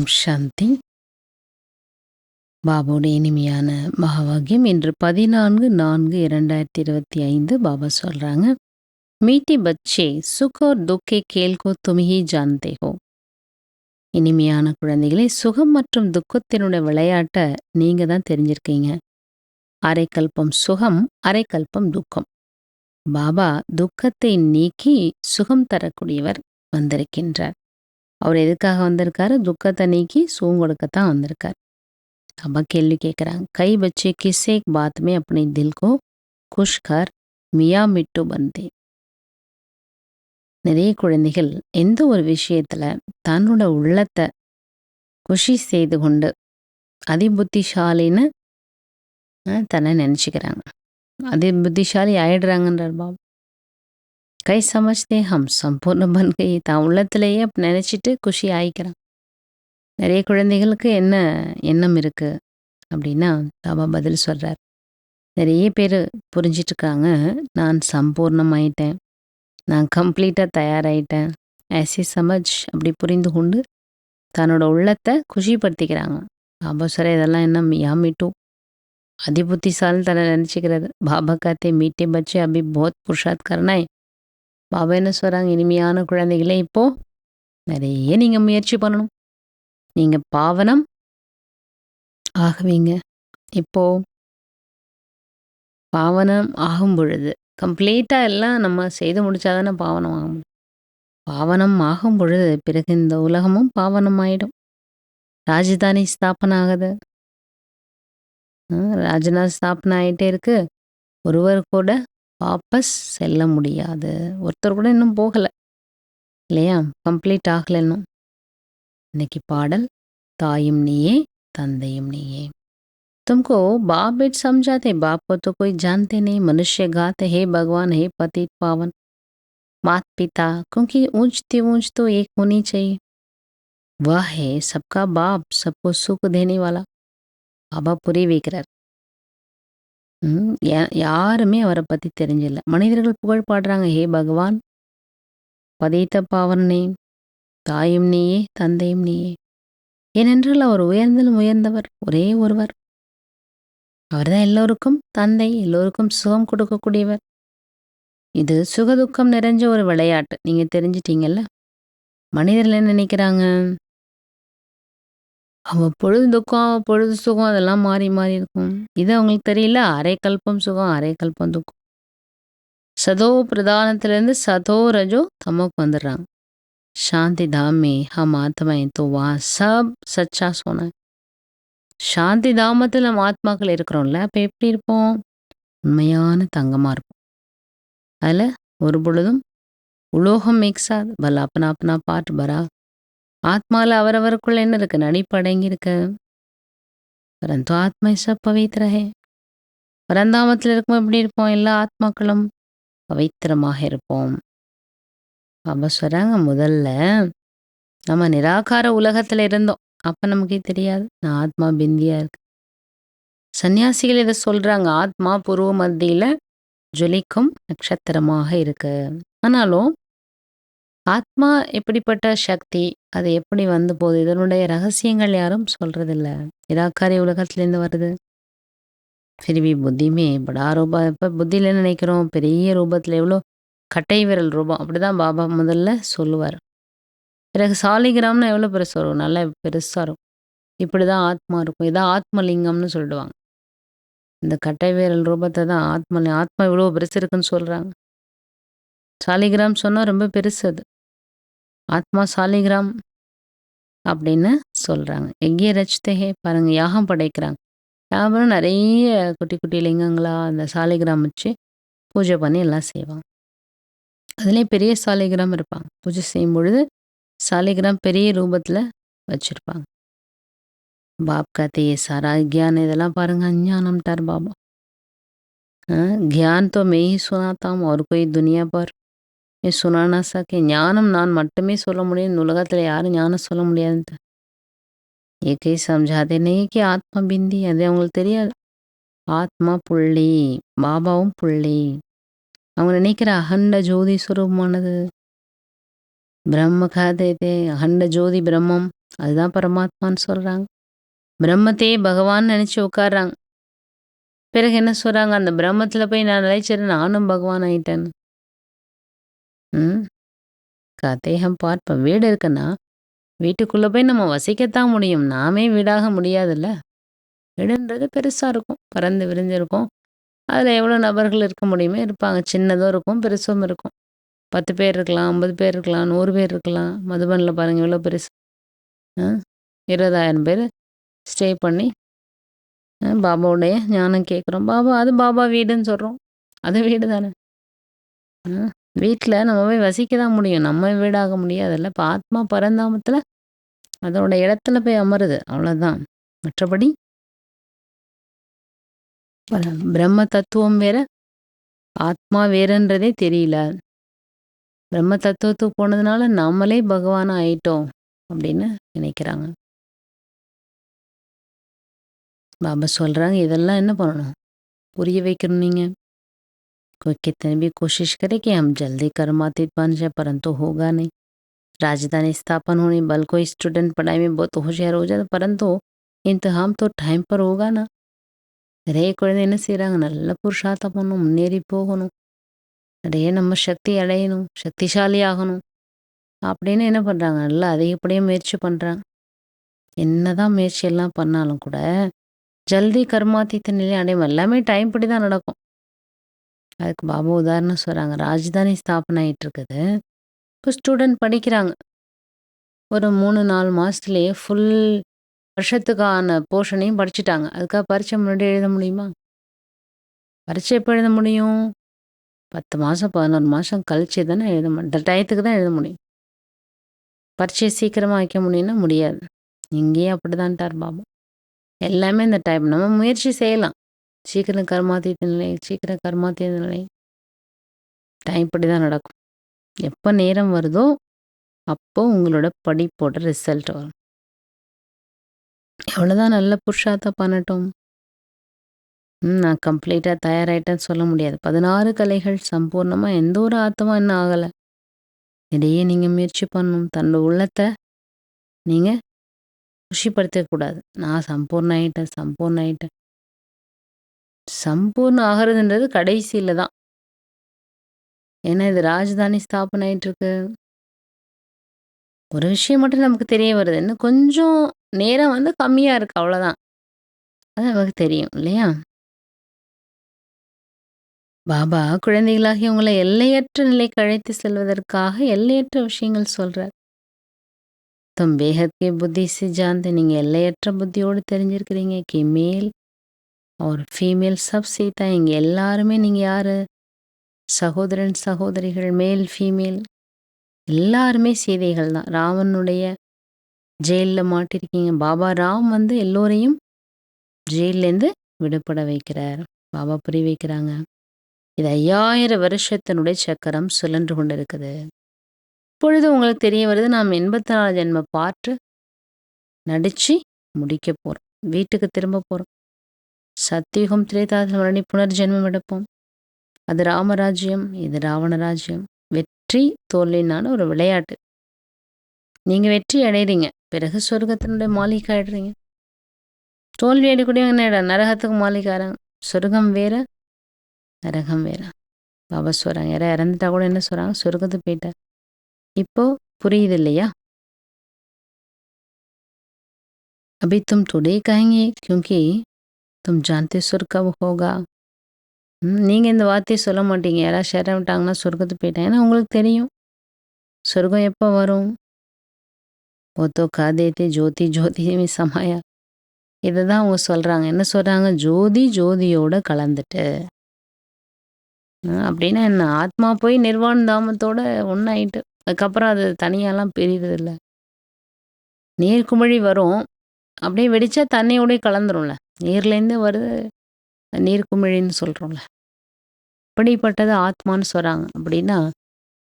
ஓம் சாந்தி. பாபாவுடைய இனிமையான மகாவாக்கியம். இன்று 14/4/2025 பாபா சொல்றாங்க, மீட்டி பச்சே சுக் और दुख के खेल को तुम ही जानते हो. இனிமையான குழந்தைகளே, சுகம் மற்றும் துக்கத்தினுடைய விளையாட்டை நீங்க தான் தெரிஞ்சிருக்கீங்க. அரை கல்பம் சுகம், அரை கல்பம் துக்கம். பாபா துக்கத்தை நீக்கி சுகம் தரக்கூடியவர் வந்திருக்கின்றார். அவர் எதுக்காக வந்திருக்காரு? துக்கத்தை நீக்கி சுகம் கொடுக்கத்தான் வந்திருக்கார். பாபா கேள்வி கேட்குறாங்க, கை बच्चे किसी एक बात में अपने दिल को खुश कर मियाँ मिट्टू बनते. நிறைய குழந்தைகள் எந்த ஒரு விஷயத்துல தன்னோட உள்ளத்தை குஷி செய்து கொண்டு அதிபுத்திசாலின்னு தன்னை நினச்சிக்கிறாங்க. அதிபுத்திசாலி ஆயிடுறாங்கன்றார் பாபா. கை சமஜ்தே ஹம் சம்பூர்ண பன் கை, தான் உள்ளத்திலேயே அப்படி நினச்சிட்டு குஷி ஆயிக்கிறான். நிறைய குழந்தைகளுக்கு என்ன எண்ணம் இருக்கு அப்படின்னா, பாபா பதில் சொல்றார், நிறைய பேர் புரிஞ்சிட்டு இருக்காங்க, நான் சம்பூர்ணமாயிட்டேன், நான் கம்ப்ளீட்டாக தயாராகிட்டேன், ஐசி சமஜ் அப்படி புரிந்து கொண்டு தன்னோட உள்ளத்தை குஷிப்படுத்திக்கிறாங்க. பாபா சார் இதெல்லாம் என்ன யாமிட்டு அதிபுத்திசாலி தன்னை நினச்சிக்கிறது. பாபா காத்தே மீட்டே பச்சே அபி போத் புருஷாத் கர்னாய். பாபா என்ன சொல்கிறாங்க, இனிமையான குழந்தைகளே, இப்போது நிறைய நீங்கள் முயற்சி பண்ணணும், நீங்கள் பாவனம் ஆகுவீங்க. இப்போ பாவனம் ஆகும் பொழுது கம்ப்ளீட்டாக எல்லாம் நம்ம செய்து முடிச்சாதானே பாவனம் ஆகும். பாவனம் ஆகும் பொழுது பிறகு இந்த உலகமும் பாவனம் ஆயிடும். ராஜதானி ஸ்தாபனை ஆகுது, ராஜநாத் ஸ்தாபனை ஆகிட்டே இருக்கு. ஒருவர் கூட வாபஸ் செல்ல முடியாது. ஒருத்தர் கூட இன்னும் போகலை இல்லையா, கம்ப்ளீட் ஆகலை இன்னும். இன்னைக்கு பாடல், தாயும் நீயே தந்தையும் நீயே. तुमको बाप बेट समझाते, बाप को तो कोई जानते नहीं. मनुष्य गाते, हे भगवान हे पतित पावन. मात पिता क्योंकि ऊंचती ऊंच तो एक होनी चाहिए. वह है सबका बाप, सबको सुख देने वाला. பாபா புரிய வைக்கிறார். யாருமே அவரை பற்றி தெரிஞ்சில்ல. மனிதர்கள் புகழ் பாடுறாங்க, ஹே பகவான் பதித்த பாவனே, தாயும் நீயே தந்தையும் நீயே. ஏனென்றால் அவர் உயர்ந்தாலும் உயர்ந்தவர் ஒரே ஒருவர். அவர் தான் எல்லோருக்கும் தந்தை, எல்லோருக்கும் சுகம் கொடுக்கக்கூடியவர். இது சுகதுக்கம் நிறைஞ்ச ஒரு விளையாட்டு. நீங்கள் தெரிஞ்சிட்டீங்கல்ல. மனிதர்கள் என்ன நினைக்கிறாங்க, அவன் பொழுது துக்கம் பொழுது சுகம் அதெல்லாம் மாறி மாறி இருக்கும். இது அவங்களுக்கு தெரியல. அரை கல்பம் சுகம், அரை கல்பம் துக்கம். சதோ பிரதானத்திலேருந்து சதோ ரஜோ தமோக்கு வந்துடுறாங்க. சாந்தி தாமே ஹம் ஆத்மா தோ வா சப் சச்சா சோனா. சாந்தி தாமத்தில் நம்ம ஆத்மாக்கள் இருக்கிறோம்ல, அப்போ எப்படி இருப்போம்? உண்மையான தங்கமாக இருப்போம். அதில் ஒரு பொழுதும் உலோகம் மிக்ஸாது. பல அப்பனா அப்பனா பாட்டு பரா. ஆத்மாவில் அவரவருக்குள்ள என்ன இருக்கு? நடிப்படங்கி இருக்கு. பரந்து ஆத்மா சப் பவித்ரஹே. பரந்தாமத்தில் இருக்கும் எப்படி இருப்போம்? எல்லா ஆத்மாக்களும் பவித்திரமாக இருப்போம். பாபா சொல்றாங்க, முதல்ல நம்ம நிராகார உலகத்தில் இருந்தோம், அப்போ நமக்கே தெரியாது நான் ஆத்மா பிந்தியா இருக்கு. சன்னியாசிகள் இதை சொல்றாங்க, ஆத்மா பூர்வ மத்தியில ஜொலிக்கும் நட்சத்திரமாக இருக்கு. ஆனாலும் ஆத்மா எப்படிப்பட்ட சக்தி, அது எப்படி வந்து போகுது, இதனுடைய ரகசியங்கள் யாரும் சொல்றதில்ல. நிராகாரி உலகத்திலேருந்து வருது. பிரிவி புத்திமே படா ரூபா. இப்போ புத்தியில நினைக்கிறோம் பெரிய ரூபத்தில், எவ்வளோ கட்டை விரல் ரூபம், அப்படிதான் பாபா முதல்ல சொல்லுவார். பிறகு சாலிகிராம்னா எவ்வளோ பெருசு வரும், நல்லா பெருசாக இருக்கும். இப்படி தான் ஆத்மா இருக்கும். இதான் ஆத்மலிங்கம்னு சொல்லிடுவாங்க. இந்த கட்டை விரல் ரூபத்தை தான் ஆத்மா இவ்வளோ பெருசு இருக்குன்னு சொல்கிறாங்க. சாலிகிராம் சொன்னால் ரொம்ப பெருசு அது. ஆத்மா சாலிகிராம் அப்படின்னு சொல்கிறாங்க. எங்கே ரச்சித்தே பாருங்கள், யாகம் படைக்கிறாங்க. யாகம் நிறைய குட்டி குட்டி லிங்கங்களாக அந்த சாலிகிராம் வச்சு பூஜை பண்ணி எல்லாம் செய்வாங்க. அதுலேயே பெரிய சாலிகிராம் இருப்பாங்க. பூஜை செய்யும் பொழுது சாலிகிராம் பெரிய ரூபத்தில் வச்சுருப்பாங்க. बाप कहते ये सारा ज्ञान இதெல்லாம் பாருங்க அஞ்ஞானம்ட்டார் பாபா. ज्ञान तो मैं ही सुनाता हूँ और कोई दुनिया पर मैं सुना ना सके. ஞானம் நான் மட்டுமே சொல்ல முடியும், உலகத்தில் யாரும் ஞானம் சொல்ல முடியாதுன்ட்டு. ஏகை சம்ஜாதே नहीं कि ஆத்மா பிந்தி, அது அவங்களுக்கு தெரியாது. ஆத்மா புள்ளி, பாபாவும் புள்ளி. அவங்க நினைக்கிற அகண்ட ஜோதி சுரூபமானது. பிரம்ம காதே அகண்ட ஜோதி பிரம்மம் அதுதான் பரமாத்மான்னு சொல்றாங்க. பிரம்மத்தையே பகவான் நினைச்சு உட்கார்றாங்க. பிறகு என்ன சொல்றாங்க, அந்த பிரம்மத்துல போய் நான் நிலைச்சிட்டு நானும் பகவான் ஆயிட்டேன்னு. ம். கதேகம் பார்ப்போம். வீடு இருக்குன்னா, வீட்டுக்குள்ள போய் நம்ம வசிக்கத்தான் முடியும். நாமே வீடாக முடியாதுல்ல. வீடுன்றது பெருசா இருக்கும். பரந்து விரிஞ்சு இருக்கும். அதுல எவ்வளோ நபர்கள் இருக்க முடியுமோ இருப்பாங்க. சின்னதும் இருக்கும், பெருசும் இருக்கும். 10 பேர் இருக்கலாம், 50 பேர் இருக்கலாம், 100 பேர் இருக்கலாம். மதுபன்ல பாருங்க எவ்வளோ பெருசு. அ 20,000 பேர் ஸ்டே பண்ணி பாபாவுடைய ஞானம் கேட்குறோம். பாபா அது பாபா வீடுன்னு சொல்றோம். அது வீடு தானே. வீட்ல நம்ம போய் வசிக்க தான் முடியும். நம்ம வீடாக முடியாதுல்ல. இப்ப ஆத்மா பரந்தாமத்துல அதோட இடத்துல போய் அமருது. அவ்வளோதான். மற்றபடி பிரம்ம தத்துவம் வேற, ஆத்மா வேறன்றதே தெரியல. பிரம்ம தத்துவத்துக்கு போனதுனால நாமளே பகவானா ஆயிட்டோம் அப்படின்னு நினைக்கிறாங்க. பாபா சொல்றாங்க, இதெல்லாம் என்ன பண்ணணும்? புரிய வைக்கணும் நீங்க. कोई कितनी भी कोशिश करे कि हम जल्दी कर्मातीत बन जाए, परंतु होगा नहीं। राजधानी स्थापन होने बल कोई स्टूडेंट पढ़ाई में बहुत होशियार हो जाए, परंतु इम्तिहान तो டைம் पर होगा ना। நிறைய குழந்தை என்ன செய்கிறாங்க, நல்ல புருஷார்த்தம் பண்ணணும், முன்னேறி போகணும், நிறைய நம்ம சக்தி அடையணும், சக்திசாலி ஆகணும் அப்படின்னு என்ன பண்ணுறாங்க, நல்லா அதிகப்படியாக முயற்சி பண்ணுறாங்க. என்னதான் முயற்சி எல்லாம் பண்ணாலும் கூட ஜல்தி கர்மாத்தீத்த நிலை அடையும். எல்லாமே டைம் படி தான் நடக்கும். அதுக்கு பாபா உதாரணம் சொல்கிறாங்க. ராஜதானி ஸ்தாபனை ஆகிட்டு இருக்குது. இப்போ ஸ்டூடெண்ட் படிக்கிறாங்க. ஒரு 3-4 மாதத்துலேயே ஃபுல் வருஷத்துக்கான போர்ஷனையும் படிச்சுட்டாங்க. அதுக்காக பரீட்சை முன்னாடி எழுத முடியுமா? பரீட்சை எப்போ எழுத முடியும்? 10 மாதம் 11 மாதம் கழிச்சு தானே எழுத முடியும். இந்த டயத்துக்கு தான் எழுத முடியும். பரீட்சையை சீக்கிரமாக வைக்க முடியும்னா முடியாது. இங்கேயும் அப்படி தான்ட்டார் பாபா. எல்லாமே இந்த டைம் நம்ம முயற்சி செய்யலாம். சீக்கிரம் கர்மாத்தீத்த நிலை, சீக்கிரம் கர்மாத்தீத்த நிலை. டைம் படி தான் நடக்கும். எப்போ நேரம் வருதோ அப்போ உங்களோட படிப்போட ரிசல்ட் வரும். எவ்வளோதான் நல்ல புருஷார்த்தம் பண்ணட்டும், நான் கம்ப்ளீட்டாக தயாராகிட்டேன்னு சொல்ல முடியாது. 16 கலைகள் சம்பூர்ணமாக எந்த ஒரு ஆத்மா இன்னும் ஆகலை. இதையே நீங்கள் முயற்சி பண்ணணும். தன்னோட உள்ளத்தை நீங்கள் குஷிப்படுத்தக்கூடாது. நான் சம்பூர்ணம் ஆகிட்டேன், சம்பூர்ணம் ஆகிட்டேன். சம்பூர்ணம் ஆகிறதுன்றது கடைசியில் தான். ஏன்னா இது ராஜதானி ஸ்தாபனை ஆகிட்டுருக்கு. ஒரு விஷயம் மட்டும் நமக்கு தெரிய வருது, இன்னும் கொஞ்சம் நேரம் வந்து கம்மியாக இருக்குது, அவ்வளோதான். அது நமக்கு தெரியும் இல்லையா? பாபா குழந்தைகளாகி உங்களை எல்லையற்ற நிலைக்கு அழைத்து செல்வதற்காக எல்லையற்ற விஷயங்கள் சொல்கிறார். தும் பேஹத்கே புத்தி சி ஜான்தே, நீங்கள் எல்லையற்ற புத்தியோடு தெரிஞ்சிருக்கிறீங்க. கி மேல் ஒரு ஃபீமேல் சப் சீதா, இங்கே எல்லாருமே நீங்கள் யார்? சகோதரன் சகோதரிகள், மேல் ஃபீமேல் எல்லாருமே சீதைகள் தான். ராவனுடைய ஜெயிலில் மாட்டிருக்கீங்க. பாபா ராம் வந்து எல்லோரையும் ஜெயிலேருந்து விடுபட வைக்கிறார். பாபா புரிய வைக்கிறாங்க. இது 5000 வருஷத்தினுடைய சக்கரம் சுழன்று கொண்டு இருக்குது. இப்பொழுது உங்களுக்கு தெரிய வருது, நாம் 84 ஜென்ம பாட்டு நடிச்சு முடிக்க போகிறோம். வீட்டுக்கு திரும்ப போகிறோம். சத்தியுகம் திரேதாயுகம் மறுபடி புனர்ஜென்மம் எடுப்போம். அது ராமராஜ்யம், இது ராவண ராஜ்யம். வெற்றி தோல்வினான ஒரு விளையாட்டு. நீங்கள் வெற்றி அடைகிறீங்க, பிறகு சொர்க்கத்தினுடைய மாளிகை ஆயிடுறீங்க. தோல்வி அடையக்கூடியவங்க என்ன, நரகத்துக்கு மாளிகாரங்க. சொர்க்கம் வேற, நரகம் வேற. பாபா சொல்கிறாங்க, யாராவது இறந்துட்டா கூட என்ன சொல்கிறாங்க, சொர்க்கத்துக்கு போயிட்டார். இப்போ புரியுது இல்லையா? अभी तुम टुडे कहेंगे क्योंकि तुम जानते स्वर्ग कब होगा. நீங்கள் இந்த வார்த்தையை சொல்ல மாட்டீங்க. யாராவது ஷேர் விட்டாங்கன்னா சொர்க்கத்துக்கு போயிட்டாங்க. ஏன்னா உங்களுக்கு தெரியும் சொர்க்கம் எப்போ வரும். ஓத்தோ காதேத்தே ஜோதி ஜோதி சமாயா. இதை தான் அவங்க சொல்கிறாங்க. என்ன சொல்கிறாங்க, ஜோதி ஜோதியோட கலந்துட்டு அப்படின்னா என்ன, ஆத்மா போய் நிர்வாண தாமத்தோட ஒன்றாயிட்டு அதுக்கப்புறம் அது தனியாலாம் பிரியுறதில்ல. நீர்க்குமிழி வரும், அப்படியே வெடித்தா தண்ணியோடய கலந்துரும்ல. நீர்லேருந்து வருது நீர்க்குமிழின்னு சொல்கிறோம்ல. அப்படிப்பட்டது ஆத்மான்னு சொல்கிறாங்க. அப்படின்னா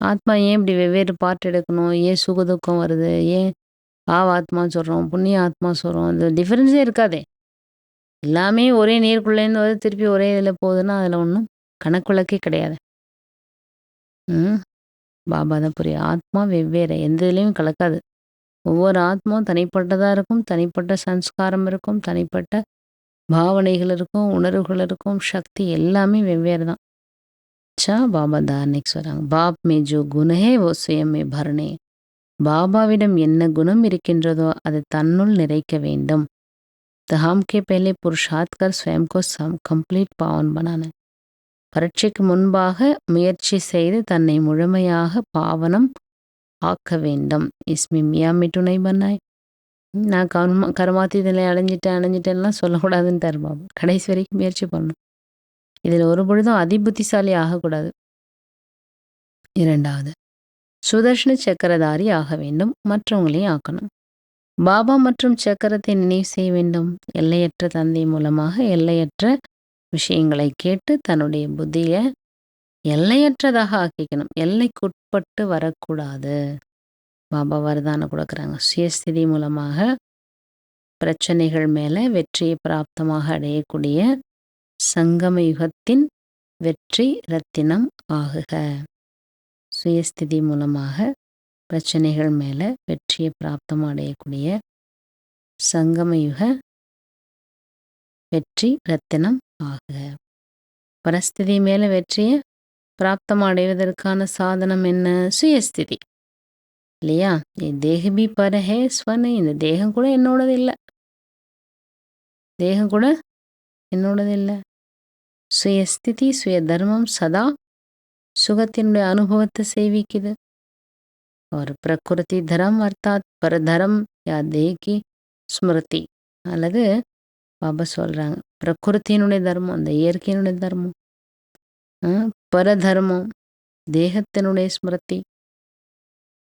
ஆத்மா ஏன் இப்படி வெவ்வேறு பாட்டு எடுக்கணும், ஏன் சுகதுக்கம் வருது, ஏன் ஆத்மான்னு சொல்கிறோம், புண்ணிய ஆத்மா சொல்கிறோம், அது டிஃப்ரென்ஸே இருக்காதே. எல்லாமே ஒரே நீருக்குள்ளேருந்து வருது, திருப்பி ஒரே இதில் போகுதுன்னா அதில் ஒன்றும் கணக்கு விளக்கே கிடையாது. பாபா தான் புரியும். ஆத்மா வெவ்வேறு, எந்த இதுலேயும் கலக்காது. ஒவ்வொரு ஆத்மாவும் தனிப்பட்டதாக இருக்கும், தனிப்பட்ட சன்ஸ்காரம் இருக்கும், தனிப்பட்ட பாவனைகள் இருக்கும், உணர்வுகள் இருக்கும், சக்தி எல்லாமே வெவ்வேறு தான். பாபா தாரணைக்கு சொல்கிறாங்க, பாப் மே ஜோ குணஹே ஓ சுயமே பரணே. பாபாவிடம் என்ன குணம் இருக்கின்றதோ அது தன்னுள் நிறைக்க வேண்டும். தஹாம் கே பहले पुरुषार्थ कर स्वयं को कंप्लीट पावन बनाना. பரீட்சைக்கு முன்பாக முயற்சி செய்து தன்னை முழுமையாக பாவனம் ஆக்க வேண்டும். இஸ்மி மியா மிட்டுனை பண்ணாய். நான் கர்மாத்தி நிலை அடைஞ்சிட்டேன்லாம் சொல்லக்கூடாதுன்னு பாபா. கடைசி வரைக்கும் முயற்சி பண்ணணும். இதில் ஒரு பொழுதும் அதிபுத்திசாலி ஆகக்கூடாது. இரண்டாவது, சுதர்ஷன சக்கரதாரி ஆக வேண்டும், மற்றவங்களையும் ஆக்கணும். பாபா மற்றும் சக்கரத்தை நினைவு செய்ய வேண்டும். எல்லையற்ற தந்தை மூலமாக எல்லையற்ற விஷயங்களை கேட்டு தன்னுடைய புத்திய எல்லையற்றதாக ஆக்கிக்கணும். எல்லைக்குட்பட்டு வரக்கூடாது. பாபா வரதானம் கொடுக்குறாங்க. சுயஸ்திதி மூலமாக பிரச்சனைகள் மேலே வெற்றியை பிராப்தமாக அடையக்கூடிய சங்கம யுகத்தின் வெற்றி ரத்தினம் ஆகுக. சுயஸ்திதி மூலமாக பிரச்சனைகள் மேலே வெற்றியை பிராப்தமாக அடையக்கூடிய சங்கமயுக வெற்றி ரத்தினம் ஆகுக. பரஸ்திதி மேலே வெற்றியை பிராப்தமாக அடைவதற்கான சாதனம் என்ன? சுயஸ்திதி இல்லையா? தேகபி பரஹே ஸ்வனை. இந்த தேகம் கூட என்னோடது இல்லை, தேகம் கூட என்னோடது இல்லை. சுயஸ்திதி சுய தர்மம் சதா சுகத்தினுடைய அனுபவத்தை சேவிக்குது. और प्रकृति धर्म अर्थात परधर्म या देह की ஸ்மிருதி. அல்லது பாபா சொல்கிறாங்க, பிரகிருத்தினுடைய தர்மம், அந்த இயற்கையினுடைய தர்மம், பரதர்மம் தேகத்தினுடைய ஸ்மிருதி.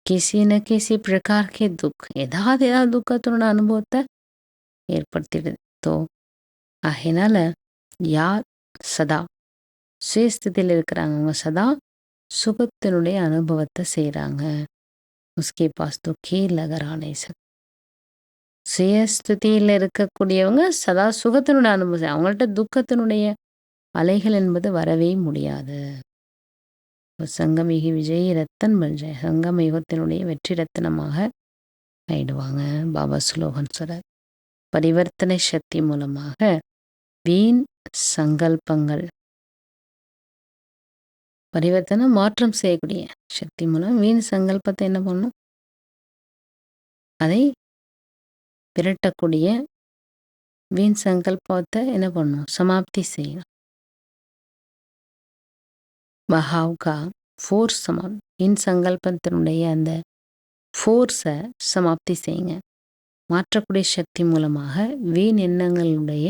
கிசி ந கிசி பிரகார்க்கே துக், ஏதாவது துக்கத்தினுடைய அனுபவத்தை ஏற்படுத்திடுது. தோ ஆகையினால யார் சதா சுயஸ்திதியில் இருக்கிறாங்க, அவங்க சதா சுகத்தினுடைய அனுபவத்தை செய்கிறாங்க. உஸ்கே பாஸ் தோ கீழ் லகரானே சக். சுயஸ்துதியில் இருக்கக்கூடியவங்க சதா சுகத்தினுடைய அனுபவம், அவங்கள்ட்ட துக்கத்தினுடைய அலைகள் என்பது வரவே முடியாது. சங்கமிகி விஜய் ரத்தன் பஞ்சய், சங்கம யுகத்தினுடைய வெற்றி ரத்தனமாக ஆயிடுவாங்க. பாபா ஸ்லோகன் சொல்றார், பரிவர்த்தனை சக்தி மூலமாக வீண் சங்கல்பங்கள், பரிவர்த்தனை மாற்றம் செய்யக்கூடிய சக்தி மூலம் வீண் சங்கல்பத்தை என்ன பண்ணும்? அதை விரட்டக்கூடிய வீண் சங்கல்பத்தை என்ன பண்ணும்? சமாப்தி செய்யணும். பஹாவ்கா ஃபோர்ஸ் வீண் சங்கல்பத்தினுடைய அந்த ஃபோர்ஸை சமாப்தி செய்யுங்க. மாற்றக்கூடிய சக்தி மூலமாக வீண் எண்ணங்களுடைய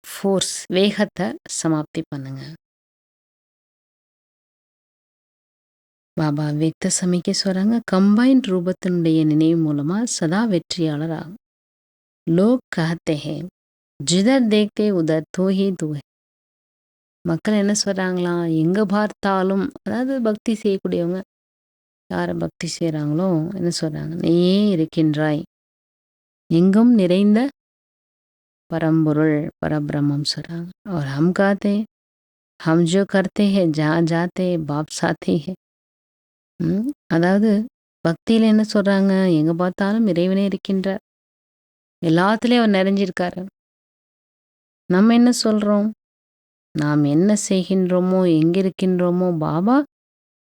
ஃபோர்ஸ் வேகத்தை சமாப்தி பண்ணுங்க. பாபா விக்த சமிக்க சொல்கிறாங்க, கம்பைன்ட் ரூபத்தினுடைய நினைவு மூலமாக சதா வெற்றியாளர் ஆகும். லோக் கஹத்தே ஹே ஜிதர் தேக்கே உதர் தூ ஹி தூ ஹே. மக்கள் என்ன சொல்கிறாங்களாம், எங்கே பார்த்தாலும், அதாவது பக்தி செய்யக்கூடியவங்க யாரை பக்தி செய்கிறாங்களோ என்ன சொல்கிறாங்க, நீயே இருக்கின்றாய், எங்கும் நிறைந்த பரம்பொருள் பரபிரம்மம் சொல்கிறாங்க. और हम कहते हम जो करते हैं जहाँ जाते बाप साथी है. அதாவது பக்தியில் என்ன சொல்கிறாங்க, எங்கே பார்த்தாலும் இறைவனே இருக்கின்றார், எல்லாத்துலேயும் அவர் நிறைஞ்சிருக்காரு. நம்ம என்ன சொல்கிறோம், நாம் என்ன செய்கின்றோமோ எங்கே இருக்கின்றோமோ பாபா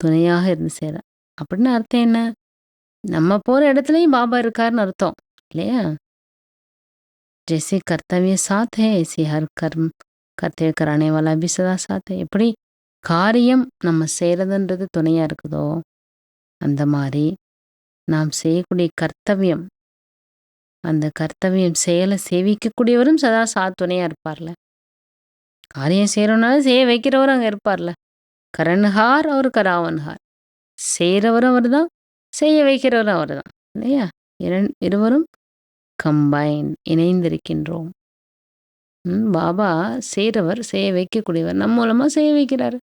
துணையாக இருந்து செய்கிறார். அப்படின்னு அர்த்தம் என்ன? நம்ம போகிற இடத்துலையும் பாபா இருக்காருன்னு அர்த்தம் இல்லையா? जैसे कर्तव्य साथ है ऐसे हर कर्म कर्तव्य कराने वाला भी सदा साथ है. எப்படி காரியம் நம்ம செய்கிறதுன்றது துணையாக இருக்குதோ அந்த மாதிரி நாம் செய்யக்கூடிய கர்த்தவியம், அந்த கர்த்தவியம் செயலை சேவிக்கக்கூடியவரும் சதா துணையாக இருப்பார்ல. காரியம் செய்கிறவனால செய்ய வைக்கிறவரும் அங்கே இருப்பார்ல. கரன்ஹார் அவர் கராவன்ஹார், செய்கிறவரும் அவர் தான், செய்ய வைக்கிறவரும் அவர் தான் இல்லையா? இருவரும் கம்பைன் இணைந்திருக்கின்றோம். பாபா செய்கிறவர், செய்ய வைக்கக்கூடியவர், நம்ம மூலமாக செய்ய வைக்கிறாரு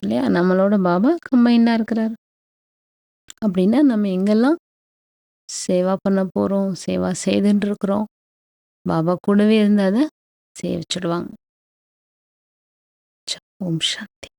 இல்லையா? நம்மளோட பாபா கம்பைனாக இருக்கிறார். அப்படின்னா நம்ம எங்கெல்லாம் சேவா பண்ண போகிறோம், சேவா செய்துன்னு இருக்கிறோம், பாபா கூடவே இருந்து அதை செய்ய வச்சுடுவாங்க. ஓம் சாந்தி.